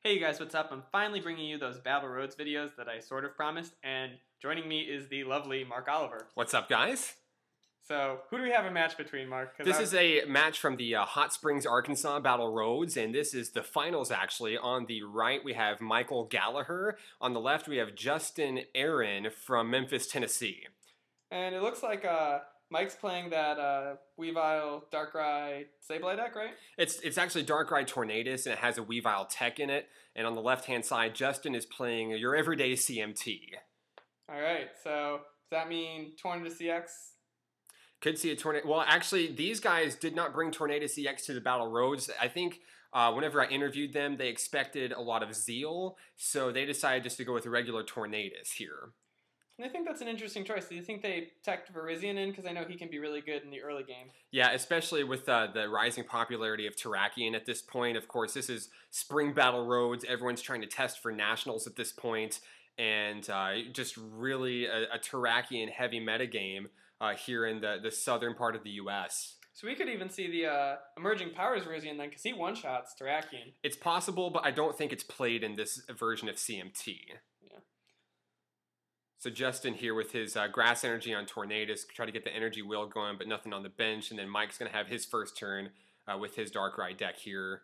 Hey you guys, what's up? I'm finally bringing you those Battle Roads videos that I sort of promised, and joining me is the lovely Mark Oliver. What's up, guys? So, who do we have a match between, Mark? This is a match from the Hot Springs, Arkansas Battle Roads, and this is the finals, actually. On the right, we have Michael Gallagher. On the left, we have Justin Aaron from Memphis, Tennessee. And it looks like Mike's playing that Weavile Darkrai Sableye deck, right? It's actually Darkrai Tornadus, and it has a Weavile Tech in it. And on the left-hand side, Justin is playing your everyday CMT. Alright, so does that mean Tornadus EX? Could see a Tornado. Well, actually, these guys did not bring Tornadus EX to the Battle Roads. I think whenever I interviewed them, they expected a lot of Zeal, so they decided just to go with a regular Tornadus here. And I think that's an interesting choice. Do you think they teched Virizion in? Because I know he can be really good in the early game. Yeah, especially with the rising popularity of Terrakion at this point. Of course, this is Spring Battle Roads. Everyone's trying to test for Nationals at this point, and just really a Terrakion-heavy metagame here in the southern part of the U.S. So we could even see the Emerging Powers Virizion then, because he one-shots Terrakion. It's possible, but I don't think it's played in this version of CMT. Yeah. So Justin here with his Grass Energy on Tornadus, try to get the Energy Wheel going, but nothing on the bench. And then Mike's going to have his first turn with his Darkrai deck here.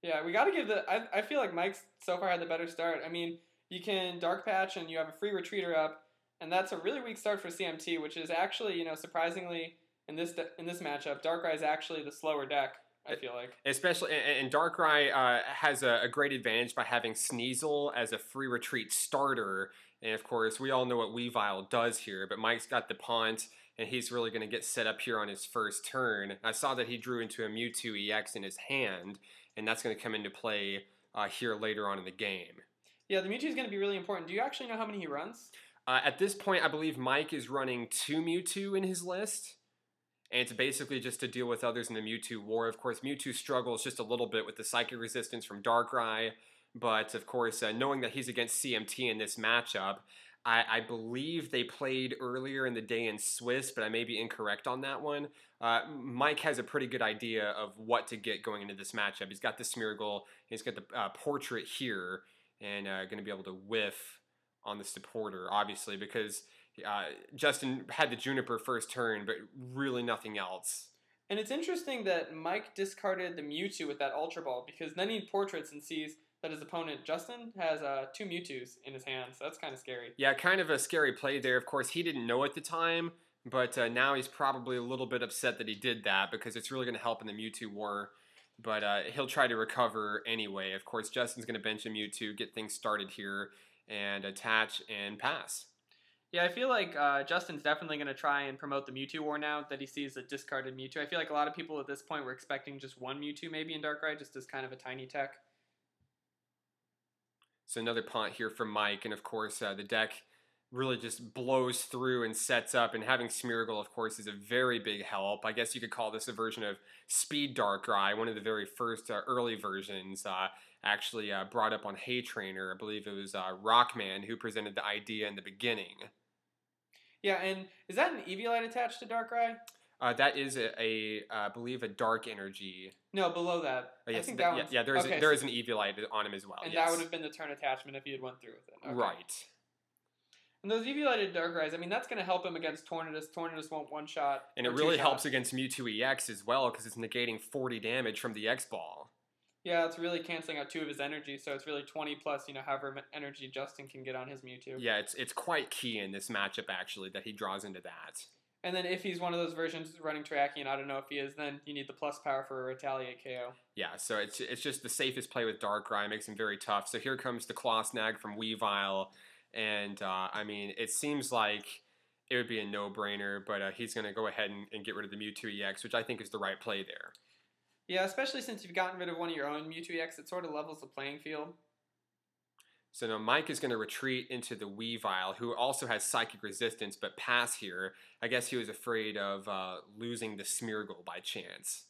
Yeah, we got to give I feel like Mike's so far had the better start. I mean, you can Dark Patch and you have a free Retreater up, and that's a really weak start for CMT, which is actually, surprisingly, in this matchup, Darkrai is actually the slower deck, I feel like. Especially, and Darkrai has a great advantage by having Sneasel as a free retreat starter. And of course, we all know what Weavile does here, but Mike's got the Pont, and he's really going to get set up here on his first turn. I saw that he drew into a Mewtwo EX in his hand, and that's going to come into play here later on in the game. Yeah, the Mewtwo is going to be really important. Do you actually know how many he runs? At this point, I believe Mike is running 2 Mewtwo in his list. And it's basically just to deal with others in the Mewtwo war. Of course, Mewtwo struggles just a little bit with the Psychic Resistance from Darkrai. But, of course, knowing that he's against CMT in this matchup, I believe they played earlier in the day in Swiss, but I may be incorrect on that one. Mike has a pretty good idea of what to get going into this matchup. He's got the Smeargle, he's got the Portrait here, and going to be able to whiff on the supporter, obviously, because Justin had the Juniper first turn, but really nothing else. And it's interesting that Mike discarded the Mewtwo with that Ultra Ball, because then he portraits and sees that his opponent, Justin, has 2 Mewtwo's in his hand, so that's kind of scary. Yeah, kind of a scary play there. Of course, he didn't know at the time, but now he's probably a little bit upset that he did that, because it's really going to help in the Mewtwo war. But he'll try to recover anyway. Of course, Justin's going to bench a Mewtwo, get things started here, and attach and pass. Yeah, I feel like Justin's definitely going to try and promote the Mewtwo war now that he sees a discarded Mewtwo. I feel like a lot of people at this point were expecting just one Mewtwo maybe in Darkrai, just as kind of a tiny tech. So another punt here from Mike, and of course the deck really just blows through and sets up, and having Smeargle, of course, is a very big help. I guess you could call this a version of Speed Darkrai, one of the very first early versions, actually brought up on Hay Trainer. I believe it was Rockman who presented the idea in the beginning. Yeah, and is that an Eviolite attached to Darkrai? That is I believe a Dark Energy. No, below that. Yes, I think that one's... there is an Eviolite on him as well. And yes. that would have been the turn attachment if he had went through with it. Okay. Right. And those Eviolited Darkrai's, I mean, that's going to help him against Tornadus. Tornadus won't one-shot. And it really helps against Mewtwo EX as well, because it's negating 40 damage from the X-Ball. Yeah, it's really canceling out 2 of his energy, so it's really 20 plus, however energy Justin can get on his Mewtwo. Yeah, it's quite key in this matchup, actually, that he draws into that. And then if he's one of those versions running Terrakion, I don't know if he is, then you need the plus power for a Retaliate KO. Yeah, so it's just the safest play with Darkrai, makes him very tough. So here comes the Claw Snag from Weavile, and I mean, it seems like it would be a no-brainer, but he's going to go ahead and get rid of the Mewtwo EX, which I think is the right play there. Yeah, especially since you've gotten rid of one of your own Mewtwo EX, it sort of levels the playing field. So now Mike is going to retreat into the Weavile, who also has Psychic Resistance, but pass here. I guess he was afraid of losing the Smeargle by chance.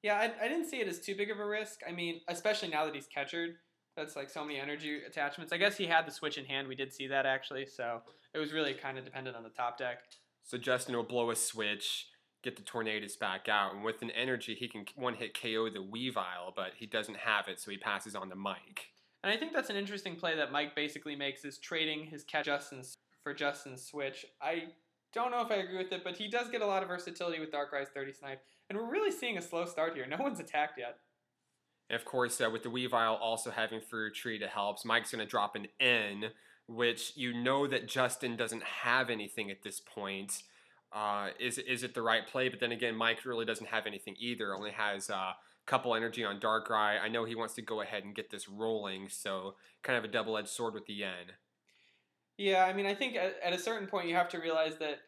Yeah, I didn't see it as too big of a risk. I mean, especially now that he's catchered. That's like so many energy attachments. I guess he had the switch in hand. We did see that, actually. So it was really kind of dependent on the top deck. So Justin will blow a switch, get the Tornadus back out. And with an energy, he can one-hit KO the Weavile, but he doesn't have it, so he passes on to Mike. And I think that's an interesting play that Mike basically makes, is trading his catch for Justin's switch. I don't know if I agree with it, but he does get a lot of versatility with Darkrai's 30 Snipe. And we're really seeing a slow start here. No one's attacked yet. And of course, with the Weavile also having free retreat, it helps. Mike's going to drop an N, which you know that Justin doesn't have anything at this point. Is it the right play? But then again, Mike really doesn't have anything either. Only has a couple energy on Darkrai. I know he wants to go ahead and get this rolling, so kind of a double-edged sword with the N. Yeah, I mean, I think at a certain point you have to realize that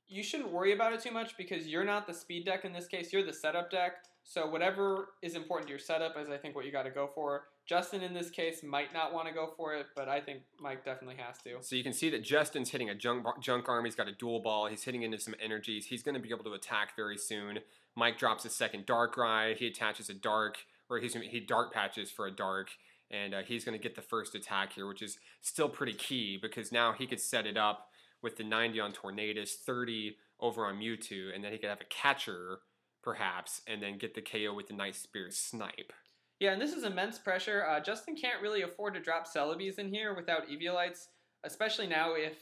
you shouldn't worry about it too much because you're not the speed deck in this case. You're the setup deck. So whatever is important to your setup is, I think, what you got to go for. Justin, in this case, might not want to go for it, but I think Mike definitely has to. So you can see that Justin's hitting a junk arm. He's got a dual ball. He's hitting into some energies. He's going to be able to attack very soon. Mike drops a second Darkrai. He attaches a Dark, or he Dark patches for a Dark, and he's going to get the first attack here, which is still pretty key because now he could set it up with the 90 on Tornadus, 30 over on Mewtwo, and then he could have a catcher, perhaps, and then get the KO with the Night Spear Snipe. Yeah, and this is immense pressure. Justin can't really afford to drop Celebes in here without Eviolites, especially now if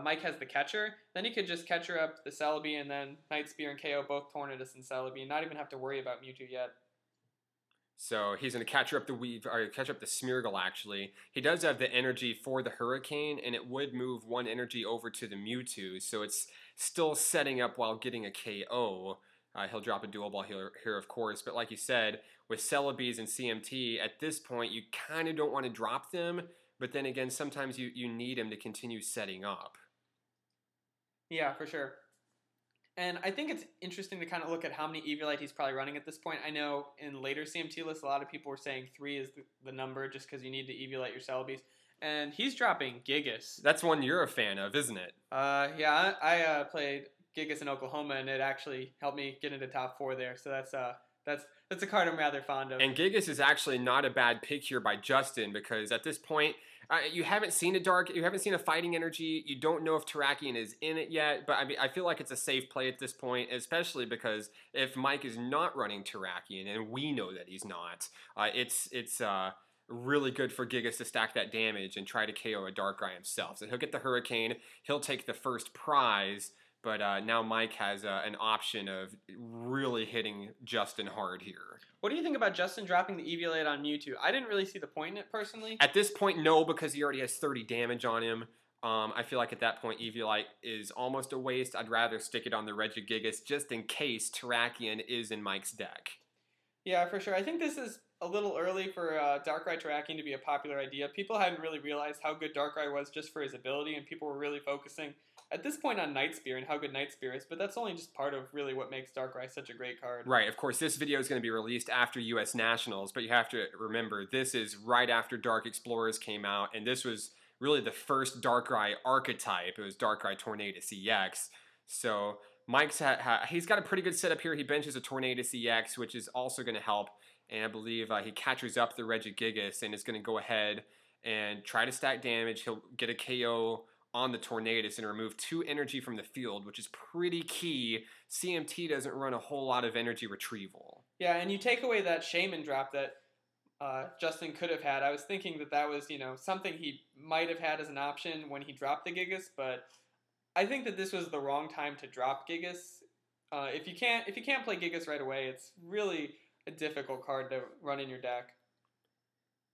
Mike has the catcher. Then he could just catcher up the Celebi and then Night Spear and KO both Tornadus and Celebi and not even have to worry about Mewtwo yet. So he's going to catch up the Smeargle, actually. He does have the energy for the Hurricane, and it would move one energy over to the Mewtwo, so it's still setting up while getting a KO. He'll drop a dual ball here, of course, but like you said, with Celebes and CMT, at this point, you kind of don't want to drop them, but then again, sometimes you need him to continue setting up. Yeah, for sure. And I think it's interesting to kind of look at how many Eviolite he's probably running at this point. I know in later CMT lists, a lot of people were saying 3 is the number just because you need to Eviolite your Celebes. And he's dropping Gigas. That's one you're a fan of, isn't it? Yeah, I played Gigas in Oklahoma, and it actually helped me get into top 4 there. So that's a card I'm rather fond of. And Gigas is actually not a bad pick here by Justin because at this point, you haven't seen a fighting energy. You don't know if Terrakion is in it yet, but I mean, I feel like it's a safe play at this point, especially because if Mike is not running Terrakion, and we know that he's not, it's really good for Gigas to stack that damage and try to KO a Darkrai himself. So he'll get the Hurricane, he'll take the first prize, but now Mike has an option of really hitting Justin hard here. What do you think about Justin dropping the Eviolite on Mewtwo? I didn't really see the point in it, personally. At this point, no, because he already has 30 damage on him. I feel like at that point, Eviolite is almost a waste. I'd rather stick it on the Regigigas just in case Terrakion is in Mike's deck. Yeah, for sure. I think this is a little early for Darkrai Terrakion to be a popular idea. People hadn't really realized how good Darkrai was just for his ability, and people were really focusing at this point on Night Spear and how good Night Spear is, but that's only just part of really what makes Darkrai such a great card. Right, of course, this video is going to be released after US Nationals, but you have to remember, this is right after Dark Explorers came out, and this was really the first Darkrai archetype. It was Darkrai Tornadus EX. So Mike's he's got a pretty good setup here. He benches a Tornadus EX, which is also going to help, and I believe he catches up the Regigigas and is going to go ahead and try to stack damage. He'll get a KO on the Tornadus and remove 2 energy from the field, which is pretty key. CMT doesn't run a whole lot of energy retrieval. Yeah, and you take away that Shaman drop that Justin could have had. I was thinking that was, something he might have had as an option when he dropped the Gigas, but I think that this was the wrong time to drop Gigas. If you can't play Gigas right away, it's really a difficult card to run in your deck.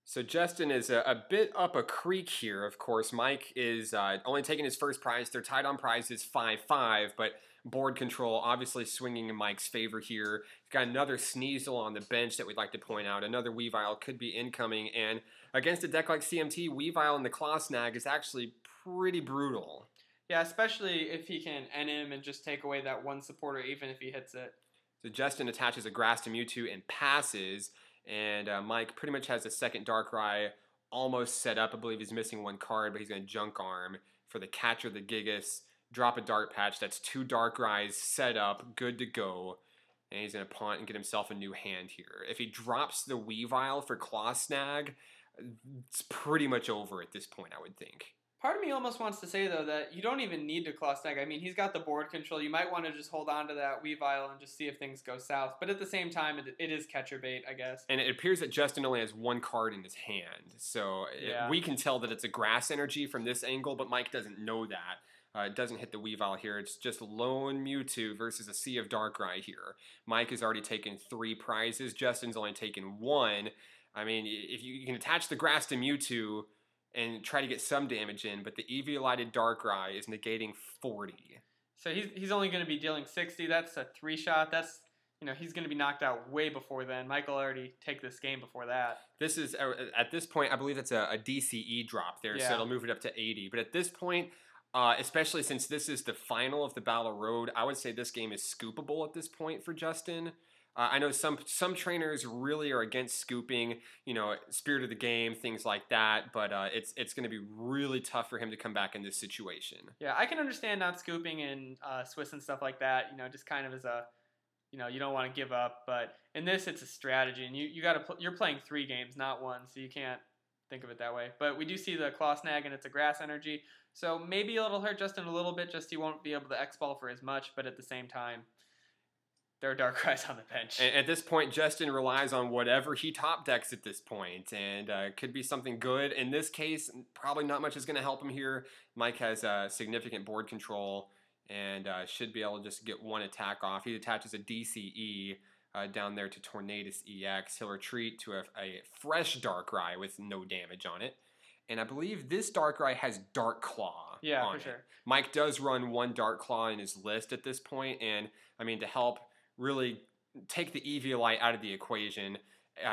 So Justin is a bit up a creek here, of course. Mike is only taking his first prize. They're tied on prizes 5-5, but board control obviously swinging in Mike's favor here. He's got another Sneasel on the bench that we'd like to point out. Another Weavile could be incoming, and against a deck like CMT, Weavile and the Claw Snag is actually pretty brutal. Yeah, especially if he can N him and just take away that one supporter even if he hits it. So Justin attaches a Grass to Mewtwo and passes. And Mike pretty much has a second Darkrai almost set up. I believe he's missing 1 card, but he's going to Junk Arm for the catcher, the Gigas, drop a Dark Patch. That's 2 Darkrai's set up, good to go. And he's going to punt and get himself a new hand here. If he drops the Weavile for Claw Snag, it's pretty much over at this point, I would think. Part of me almost wants to say, though, that you don't even need to claw snag. I mean, he's got the board control. You might want to just hold on to that Weavile and just see if things go south. But at the same time, it is catcher bait, I guess. And it appears that Justin only has one card in his hand. So Yeah. we can tell that it's a grass energy from this angle, but Mike doesn't know that. It doesn't hit the Weavile here. It's just lone Mewtwo versus a Sea of Darkrai here. Mike has already taken 3 prizes. Justin's only taken 1. I mean, if you can attach the grass to Mewtwo and try to get some damage in, but the Eviolated Darkrai is negating 40. So he's only going to be dealing 60. That's a 3-shot. That's, he's going to be knocked out way before then. Mike will already take this game before that. This is, at this point, I believe that's a DCE drop there, so it'll move it up to 80. But at this point, especially since this is the final of the Battle Road, I would say this game is scoopable at this point for Justin. I know some trainers really are against scooping, spirit of the game, things like that, but it's going to be really tough for him to come back in this situation. Yeah, I can understand not scooping in Swiss and stuff like that, just kind of as a, you don't want to give up, but in this it's a strategy, and you're playing 3 games, not 1, so you can't think of it that way. But we do see the claw snag, and it's a grass energy, so maybe it'll hurt Justin a little bit, just he won't be able to X-ball for as much, but at the same time, there are Darkrai's on the bench. And at this point, Justin relies on whatever he top decks at this point, and could be something good. In this case, probably not much is going to help him here. Mike has significant board control and should be able to just get 1 attack off. He attaches a DCE down there to Tornadus EX. He'll retreat to a fresh Darkrai with no damage on it. And I believe this Darkrai has Dark Claw. Yeah, on for sure. It. Mike does run 1 Dark Claw in his list at this point, and I mean, to help really take the Eviolite out of the equation,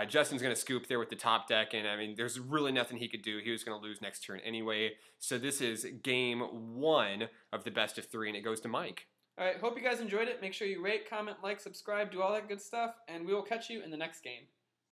Justin's going to scoop there with the top deck, and I mean, there's really nothing he could do. He was going to lose next turn anyway. So this is game 1 of the best of 3, and it goes to Mike. All right, hope you guys enjoyed it. Make sure you rate, comment, like, subscribe, do all that good stuff, and we will catch you in the next game.